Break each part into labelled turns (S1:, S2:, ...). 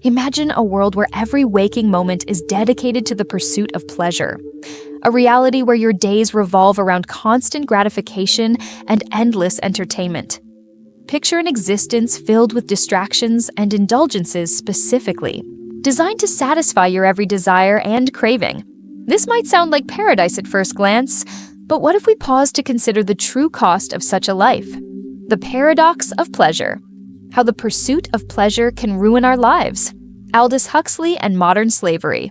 S1: Imagine a world where every waking moment is dedicated to the pursuit of pleasure. A reality where your days revolve around constant gratification and endless entertainment. Picture an existence filled with distractions and indulgences specifically, designed to satisfy your every desire and craving. This might sound like paradise at first glance, but what if we pause to consider the true cost of such a life? The paradox of pleasure. How the pursuit of pleasure can ruin our lives. Aldous Huxley and modern slavery.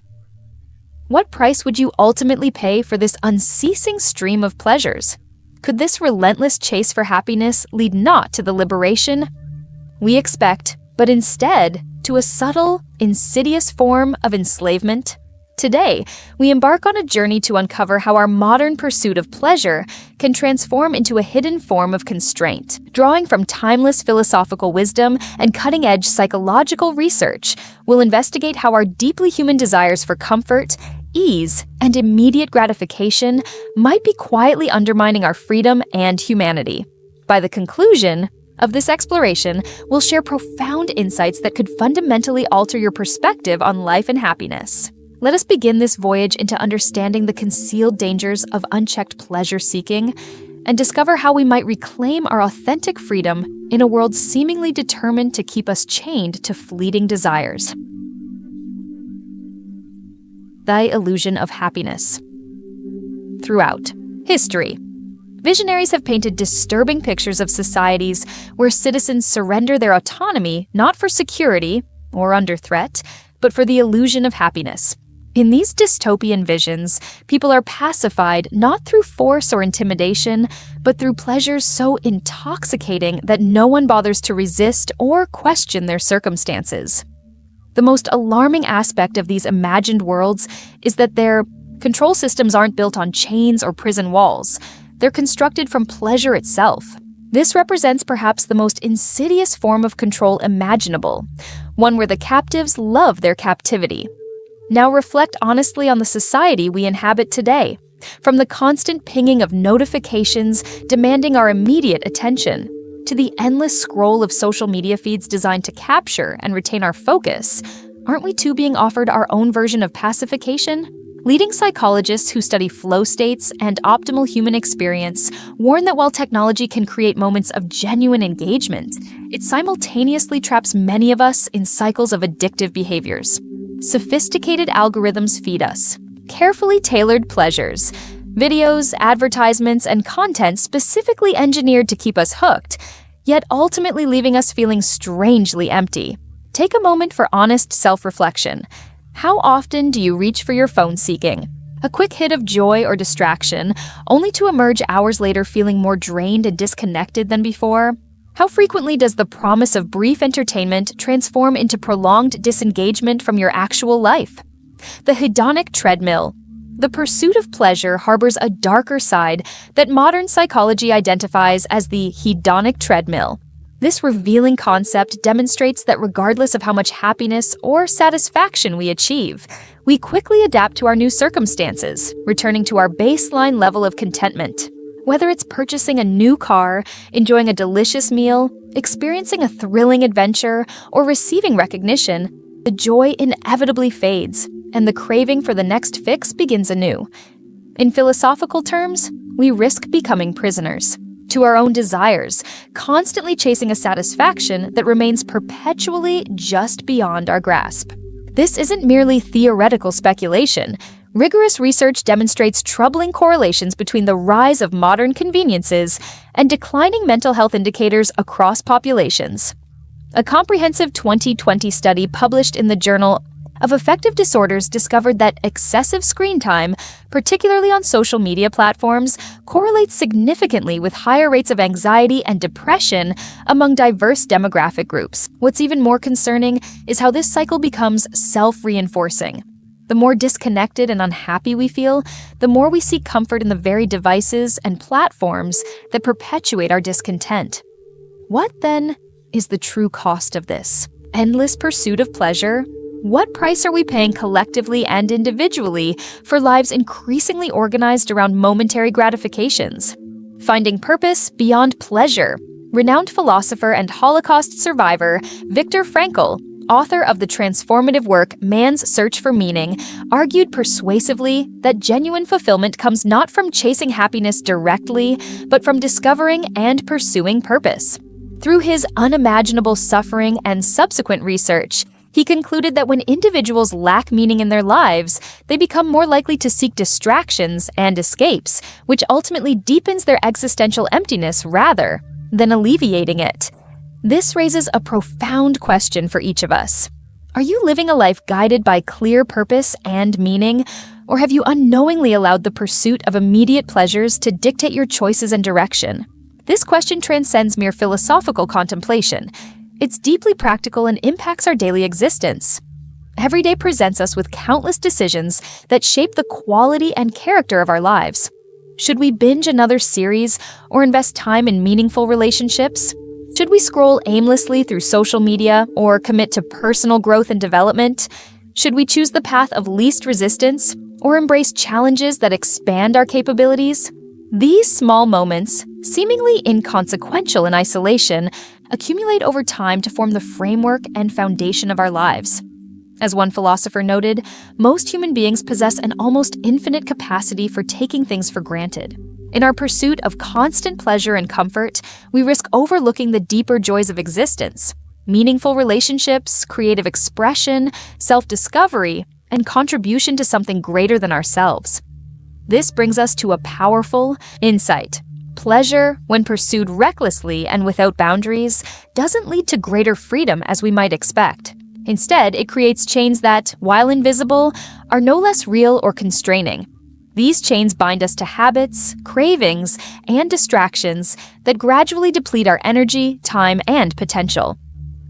S1: What price would you ultimately pay for this unceasing stream of pleasures? Could this relentless chase for happiness lead not to the liberation we expect, but instead to a subtle, insidious form of enslavement? Today, we embark on a journey to uncover how our modern pursuit of pleasure can transform into a hidden form of constraint. Drawing from timeless philosophical wisdom and cutting-edge psychological research, we'll investigate how our deeply human desires for comfort, ease, and immediate gratification might be quietly undermining our freedom and humanity. By the conclusion of this exploration, we'll share profound insights that could fundamentally alter your perspective on life and happiness. Let us begin this voyage into understanding the concealed dangers of unchecked pleasure-seeking and discover how we might reclaim our authentic freedom in a world seemingly determined to keep us chained to fleeting desires. The illusion of happiness. Throughout history, visionaries have painted disturbing pictures of societies where citizens surrender their autonomy not for security or under threat, but for the illusion of happiness. In these dystopian visions, people are pacified not through force or intimidation, but through pleasures so intoxicating that no one bothers to resist or question their circumstances. The most alarming aspect of these imagined worlds is that their control systems aren't built on chains or prison walls. They're constructed from pleasure itself. This represents perhaps the most insidious form of control imaginable, one where the captives love their captivity. Now reflect honestly on the society we inhabit today. From the constant pinging of notifications demanding our immediate attention, to the endless scroll of social media feeds designed to capture and retain our focus, aren't we too being offered our own version of pacification? Leading psychologists who study flow states and optimal human experience warn that while technology can create moments of genuine engagement, it simultaneously traps many of us in cycles of addictive behaviors. Sophisticated algorithms feed us carefully tailored pleasures, videos, advertisements, and content specifically engineered to keep us hooked, yet ultimately leaving us feeling strangely empty. Take a moment for honest self-reflection. How often do you reach for your phone seeking a quick hit of joy or distraction, only to emerge hours later feeling more drained and disconnected than before? How frequently does the promise of brief entertainment transform into prolonged disengagement from your actual life? The hedonic treadmill. The pursuit of pleasure harbors a darker side that modern psychology identifies as the hedonic treadmill. This revealing concept demonstrates that regardless of how much happiness or satisfaction we achieve, we quickly adapt to our new circumstances, returning to our baseline level of contentment. Whether it's purchasing a new car, enjoying a delicious meal, experiencing a thrilling adventure, or receiving recognition, the joy inevitably fades, and the craving for the next fix begins anew. In philosophical terms, we risk becoming prisoners to our own desires, constantly chasing a satisfaction that remains perpetually just beyond our grasp. This isn't merely theoretical speculation. Rigorous research demonstrates troubling correlations between the rise of modern conveniences and declining mental health indicators across populations. A comprehensive 2020 study published in the Journal of Affective Disorders discovered that excessive screen time, particularly on social media platforms, correlates significantly with higher rates of anxiety and depression among diverse demographic groups. What's even more concerning is how this cycle becomes self-reinforcing. The more disconnected and unhappy we feel, the more we seek comfort in the very devices and platforms that perpetuate our discontent. What, then, is the true cost of this endless pursuit of pleasure? What price are we paying collectively and individually for lives increasingly organized around momentary gratifications? Finding purpose beyond pleasure. Renowned philosopher and Holocaust survivor Viktor Frankl author of the transformative work Man's Search for Meaning, argued persuasively that genuine fulfillment comes not from chasing happiness directly, but from discovering and pursuing purpose. Through his unimaginable suffering and subsequent research, he concluded that when individuals lack meaning in their lives, they become more likely to seek distractions and escapes, which ultimately deepens their existential emptiness rather than alleviating it. This raises a profound question for each of us. Are you living a life guided by clear purpose and meaning, or have you unknowingly allowed the pursuit of immediate pleasures to dictate your choices and direction? This question transcends mere philosophical contemplation. It's deeply practical and impacts our daily existence. Every day presents us with countless decisions that shape the quality and character of our lives. Should we binge another series or invest time in meaningful relationships? Should we scroll aimlessly through social media or commit to personal growth and development? Should we choose the path of least resistance or embrace challenges that expand our capabilities? These small moments, seemingly inconsequential in isolation, accumulate over time to form the framework and foundation of our lives. As one philosopher noted, most human beings possess an almost infinite capacity for taking things for granted. In our pursuit of constant pleasure and comfort, we risk overlooking the deeper joys of existence: meaningful relationships, creative expression, self-discovery, and contribution to something greater than ourselves. This brings us to a powerful insight. Pleasure, when pursued recklessly and without boundaries, doesn't lead to greater freedom as we might expect. Instead, it creates chains that, while invisible, are no less real or constraining. These chains bind us to habits, cravings, and distractions that gradually deplete our energy, time, and potential.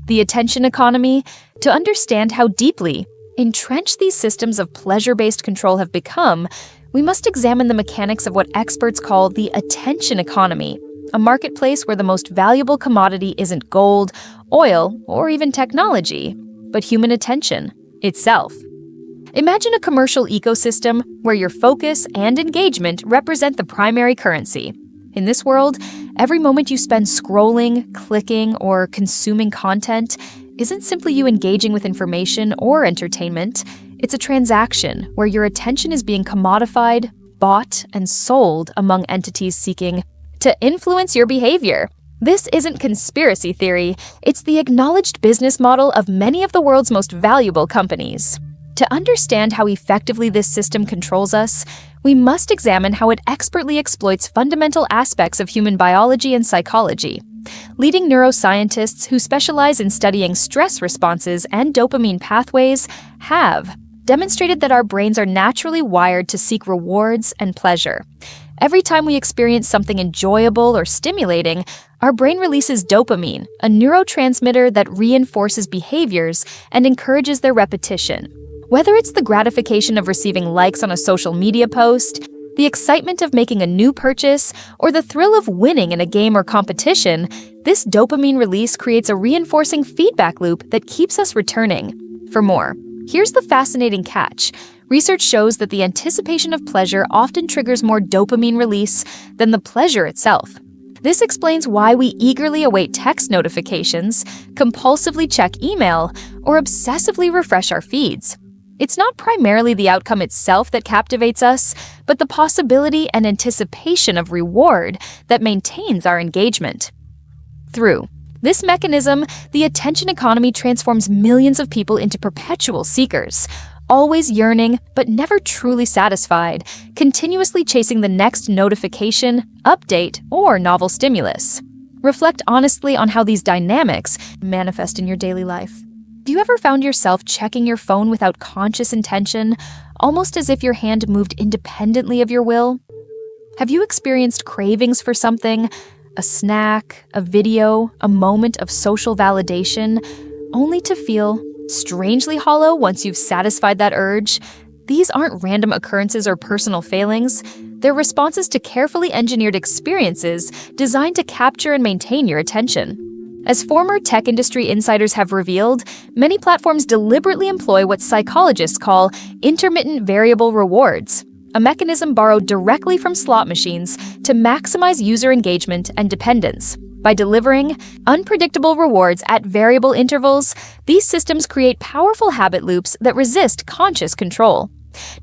S1: The attention economy, to understand how deeply entrenched these systems of pleasure-based control have become, we must examine the mechanics of what experts call the attention economy, a marketplace where the most valuable commodity isn't gold, oil, or even technology, but human attention itself. Imagine a commercial ecosystem where your focus and engagement represent the primary currency. In this world, every moment you spend scrolling, clicking, or consuming content isn't simply you engaging with information or entertainment. It's a transaction where your attention is being commodified, bought, and sold among entities seeking to influence your behavior. This isn't conspiracy theory, it's the acknowledged business model of many of the world's most valuable companies. To understand how effectively this system controls us, we must examine how it expertly exploits fundamental aspects of human biology and psychology. Leading neuroscientists who specialize in studying stress responses and dopamine pathways have demonstrated that our brains are naturally wired to seek rewards and pleasure. Every time we experience something enjoyable or stimulating, our brain releases dopamine, a neurotransmitter that reinforces behaviors and encourages their repetition. Whether it's the gratification of receiving likes on a social media post, the excitement of making a new purchase, or the thrill of winning in a game or competition, this dopamine release creates a reinforcing feedback loop that keeps us returning for more. Here's the fascinating catch. Research shows that the anticipation of pleasure often triggers more dopamine release than the pleasure itself. This explains why we eagerly await text notifications, compulsively check email, or obsessively refresh our feeds. It's not primarily the outcome itself that captivates us, but the possibility and anticipation of reward that maintains our engagement. Through this mechanism, the attention economy transforms millions of people into perpetual seekers, always yearning but never truly satisfied, continuously chasing the next notification, update, or novel stimulus. Reflect honestly on how these dynamics manifest in your daily life. Have you ever found yourself checking your phone without conscious intention, almost as if your hand moved independently of your will? Have you experienced cravings for something, a snack, a video, a moment of social validation, only to feel strangely hollow once you've satisfied that urge? These aren't random occurrences or personal failings. They're responses to carefully engineered experiences designed to capture and maintain your attention. As former tech industry insiders have revealed, many platforms deliberately employ what psychologists call intermittent variable rewards, a mechanism borrowed directly from slot machines to maximize user engagement and dependence. By delivering unpredictable rewards at variable intervals, these systems create powerful habit loops that resist conscious control.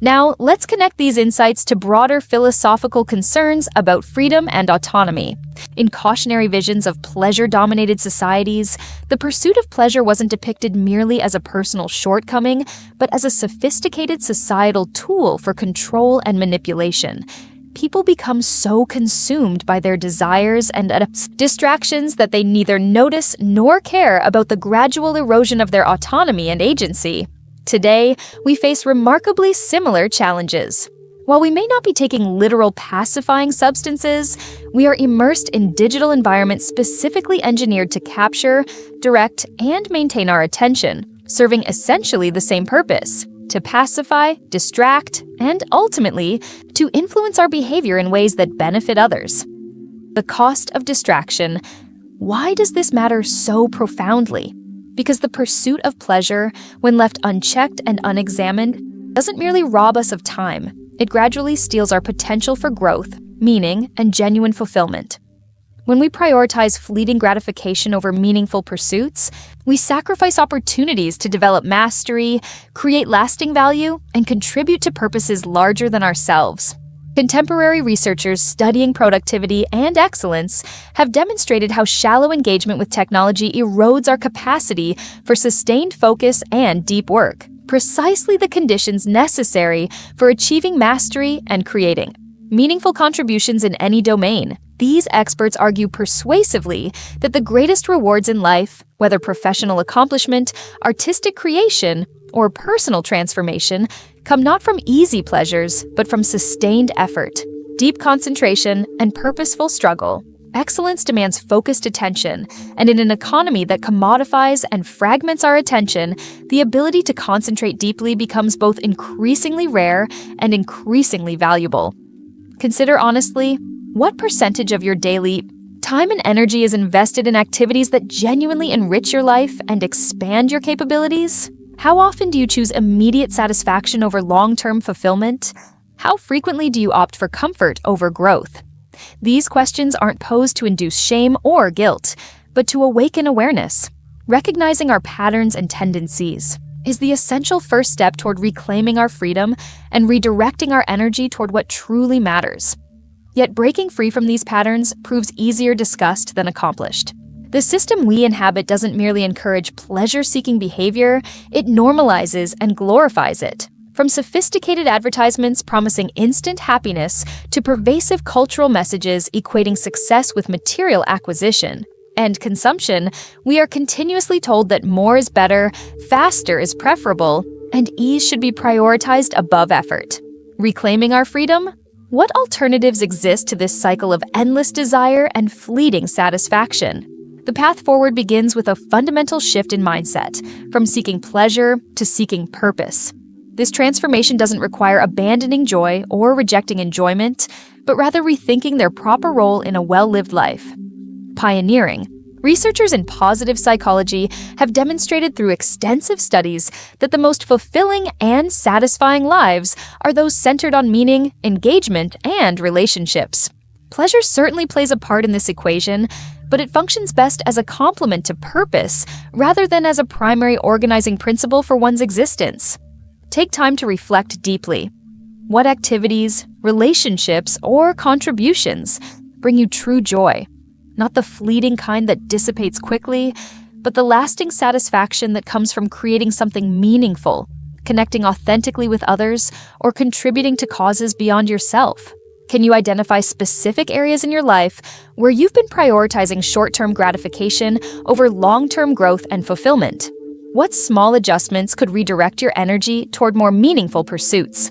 S1: Now, let's connect these insights to broader philosophical concerns about freedom and autonomy. In cautionary visions of pleasure-dominated societies, the pursuit of pleasure wasn't depicted merely as a personal shortcoming, but as a sophisticated societal tool for control and manipulation. People become so consumed by their desires and distractions that they neither notice nor care about the gradual erosion of their autonomy and agency. Today, we face remarkably similar challenges. While we may not be taking literal pacifying substances, we are immersed in digital environments specifically engineered to capture, direct, and maintain our attention, serving essentially the same purpose: to pacify, distract, and ultimately, to influence our behavior in ways that benefit others. The cost of distraction. Why does this matter so profoundly? Because the pursuit of pleasure, when left unchecked and unexamined, doesn't merely rob us of time. It gradually steals our potential for growth, meaning, and genuine fulfillment. When we prioritize fleeting gratification over meaningful pursuits, we sacrifice opportunities to develop mastery, create lasting value, and contribute to purposes larger than ourselves. Contemporary researchers studying productivity and excellence have demonstrated how shallow engagement with technology erodes our capacity for sustained focus and deep work, precisely the conditions necessary for achieving mastery and creating meaningful contributions in any domain. These experts argue persuasively that the greatest rewards in life, whether professional accomplishment, artistic creation, or personal transformation, come not from easy pleasures, but from sustained effort, deep concentration, and purposeful struggle. Excellence demands focused attention, and in an economy that commodifies and fragments our attention, the ability to concentrate deeply becomes both increasingly rare and increasingly valuable. Consider honestly, what percentage of your daily time and energy is invested in activities that genuinely enrich your life and expand your capabilities? How often do you choose immediate satisfaction over long-term fulfillment? How frequently do you opt for comfort over growth? These questions aren't posed to induce shame or guilt, but to awaken awareness. Recognizing our patterns and tendencies is the essential first step toward reclaiming our freedom and redirecting our energy toward what truly matters. Yet breaking free from these patterns proves easier discussed than accomplished. The system we inhabit doesn't merely encourage pleasure-seeking behavior, it normalizes and glorifies it. From sophisticated advertisements promising instant happiness to pervasive cultural messages equating success with material acquisition and consumption, we are continuously told that more is better, faster is preferable, and ease should be prioritized above effort. Reclaiming our freedom? What alternatives exist to this cycle of endless desire and fleeting satisfaction? The path forward begins with a fundamental shift in mindset, from seeking pleasure to seeking purpose. This transformation doesn't require abandoning joy or rejecting enjoyment, but rather rethinking their proper role in a well-lived life. Pioneering. Researchers in positive psychology have demonstrated through extensive studies that the most fulfilling and satisfying lives are those centered on meaning, engagement, and relationships. Pleasure certainly plays a part in this equation, but it functions best as a complement to purpose rather than as a primary organizing principle for one's existence. Take time to reflect deeply. What activities, relationships, or contributions bring you true joy? Not the fleeting kind that dissipates quickly, but the lasting satisfaction that comes from creating something meaningful, connecting authentically with others, or contributing to causes beyond yourself. Can you identify specific areas in your life where you've been prioritizing short-term gratification over long-term growth and fulfillment? What small adjustments could redirect your energy toward more meaningful pursuits?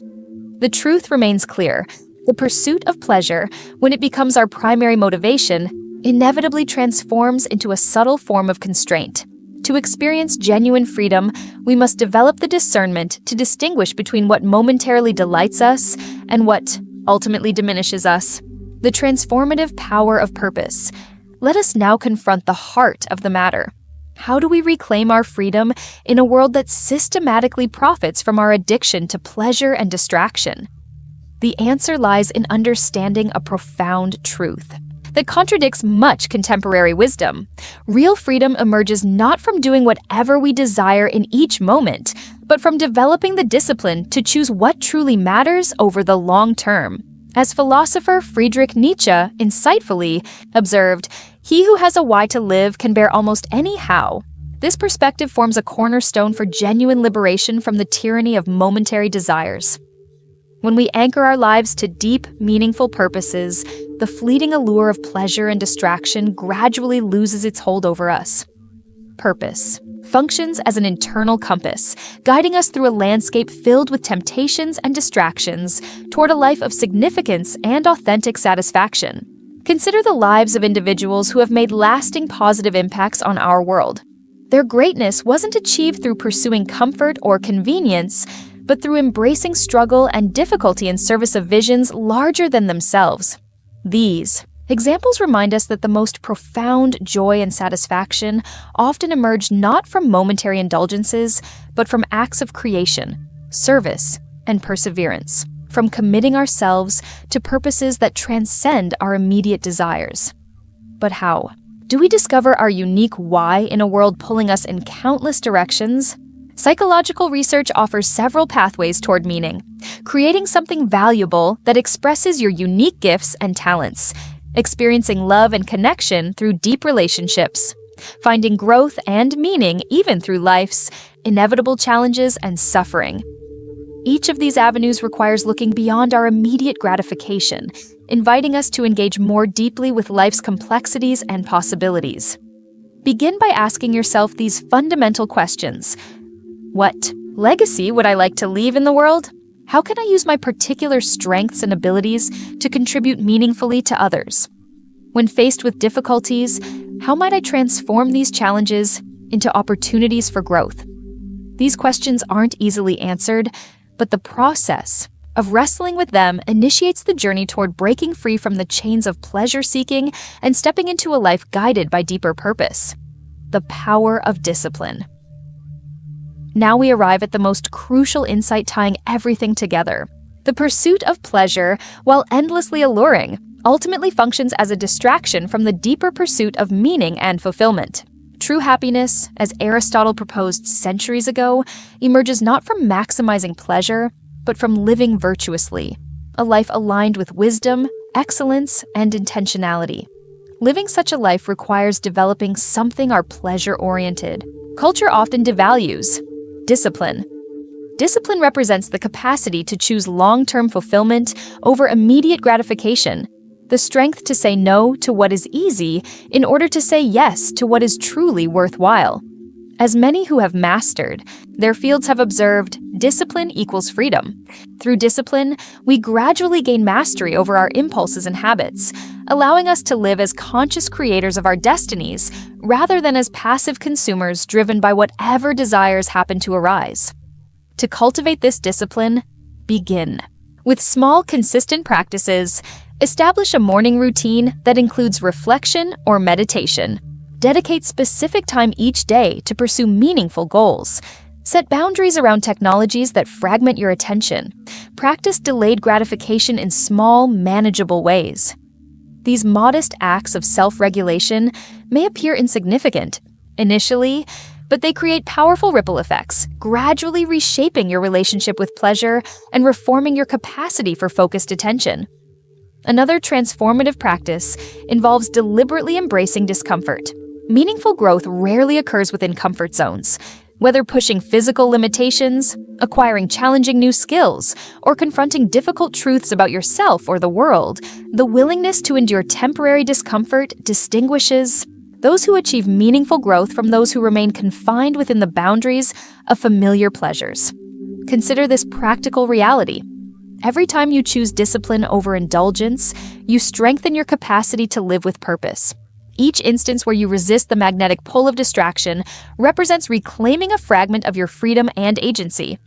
S1: The truth remains clear. The pursuit of pleasure, when it becomes our primary motivation, inevitably transforms into a subtle form of constraint. To experience genuine freedom, we must develop the discernment to distinguish between what momentarily delights us and what ultimately diminishes us. The transformative power of purpose. Let us now confront the heart of the matter. How do we reclaim our freedom in a world that systematically profits from our addiction to pleasure and distraction? The answer lies in understanding a profound truth. that contradicts much contemporary wisdom. Real freedom emerges not from doing whatever we desire in each moment, but from developing the discipline to choose what truly matters over the long term. As philosopher Friedrich Nietzsche insightfully observed, "He who has a why to live can bear almost any how." This perspective forms a cornerstone for genuine liberation from the tyranny of momentary desires. When we anchor our lives to deep, meaningful purposes, the fleeting allure of pleasure and distraction gradually loses its hold over us. Purpose functions as an internal compass, guiding us through a landscape filled with temptations and distractions toward a life of significance and authentic satisfaction. Consider the lives of individuals who have made lasting positive impacts on our world. Their greatness wasn't achieved through pursuing comfort or convenience, but through embracing struggle and difficulty in service of visions larger than themselves. These examples remind us that the most profound joy and satisfaction often emerge not from momentary indulgences, but from acts of creation, service, and perseverance, from committing ourselves to purposes that transcend our immediate desires. But how? Do we discover our unique why in a world pulling us in countless directions? Psychological research offers several pathways toward meaning, creating something valuable that expresses your unique gifts and talents, experiencing love and connection through deep relationships, finding growth and meaning even through life's inevitable challenges and suffering. Each of these avenues requires looking beyond our immediate gratification, inviting us to engage more deeply with life's complexities and possibilities. Begin by asking yourself these fundamental questions. What legacy would I like to leave in the world? How can I use my particular strengths and abilities to contribute meaningfully to others? When faced with difficulties, how might I transform these challenges into opportunities for growth? These questions aren't easily answered, but the process of wrestling with them initiates the journey toward breaking free from the chains of pleasure-seeking and stepping into a life guided by deeper purpose. The power of discipline. Now we arrive at the most crucial insight tying everything together. The pursuit of pleasure, while endlessly alluring, ultimately functions as a distraction from the deeper pursuit of meaning and fulfillment. True happiness, as Aristotle proposed centuries ago, emerges not from maximizing pleasure, but from living virtuously, a life aligned with wisdom, excellence, and intentionality. Living such a life requires developing something our pleasure-oriented. Culture often devalues discipline. Discipline represents the capacity to choose long-term fulfillment over immediate gratification, the strength to say no to what is easy in order to say yes to what is truly worthwhile. As many who have mastered their fields have observed, discipline equals freedom. Through discipline, we gradually gain mastery over our impulses and habits, allowing us to live as conscious creators of our destinies rather than as passive consumers driven by whatever desires happen to arise. To cultivate this discipline, begin. With small, consistent practices, establish a morning routine that includes reflection or meditation. Dedicate specific time each day to pursue meaningful goals. Set boundaries around technologies that fragment your attention. Practice delayed gratification in small, manageable ways. These modest acts of self-regulation may appear insignificant initially, but they create powerful ripple effects, gradually reshaping your relationship with pleasure and reforming your capacity for focused attention. Another transformative practice involves deliberately embracing discomfort. Meaningful growth rarely occurs within comfort zones. Whether pushing physical limitations, acquiring challenging new skills, or confronting difficult truths about yourself or the world, the willingness to endure temporary discomfort distinguishes those who achieve meaningful growth from those who remain confined within the boundaries of familiar pleasures. Consider this practical reality. Every time you choose discipline over indulgence, you strengthen your capacity to live with purpose. Each instance where you resist the magnetic pull of distraction represents reclaiming a fragment of your freedom and agency.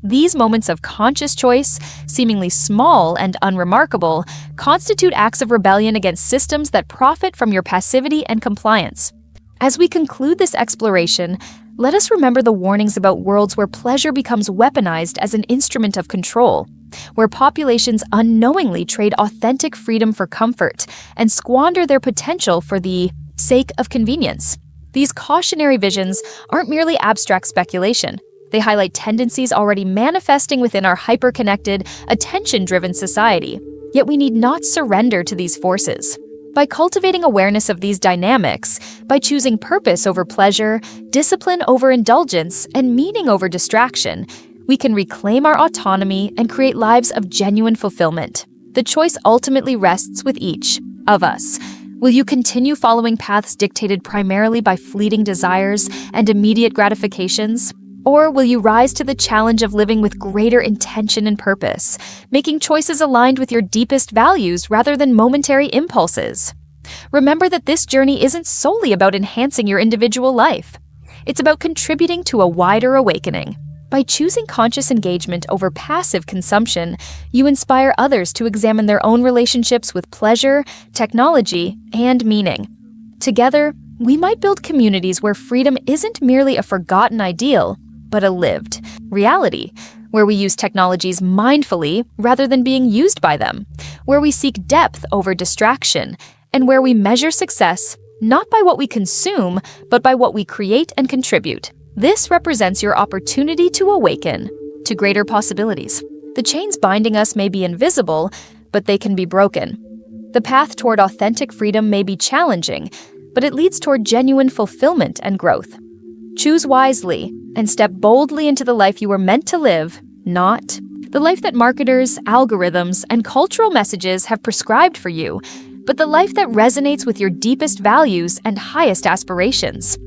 S1: These moments of conscious choice, seemingly small and unremarkable, constitute acts of rebellion against systems that profit from your passivity and compliance. As we conclude this exploration, let us remember the warnings about worlds where pleasure becomes weaponized as an instrument of control, where populations unknowingly trade authentic freedom for comfort and squander their potential for the sake of convenience. These cautionary visions aren't merely abstract speculation. They highlight tendencies already manifesting within our hyper-connected, attention-driven society. Yet we need not surrender to these forces. By cultivating awareness of these dynamics, by choosing purpose over pleasure, discipline over indulgence, and meaning over distraction, we can reclaim our autonomy and create lives of genuine fulfillment. The choice ultimately rests with each of us. Will you continue following paths dictated primarily by fleeting desires and immediate gratifications? Or will you rise to the challenge of living with greater intention and purpose, making choices aligned with your deepest values rather than momentary impulses? Remember that this journey isn't solely about enhancing your individual life. It's about contributing to a wider awakening. By choosing conscious engagement over passive consumption, you inspire others to examine their own relationships with pleasure, technology, and meaning. Together, we might build communities where freedom isn't merely a forgotten ideal, but a lived reality, where we use technologies mindfully rather than being used by them, where we seek depth over distraction, and where we measure success not by what we consume, but by what we create and contribute. This represents your opportunity to awaken to greater possibilities. The chains binding us may be invisible, but they can be broken. The path toward authentic freedom may be challenging, but it leads toward genuine fulfillment and growth. Choose wisely and step boldly into the life you were meant to live, not the life that marketers, algorithms, and cultural messages have prescribed for you, but the life that resonates with your deepest values and highest aspirations.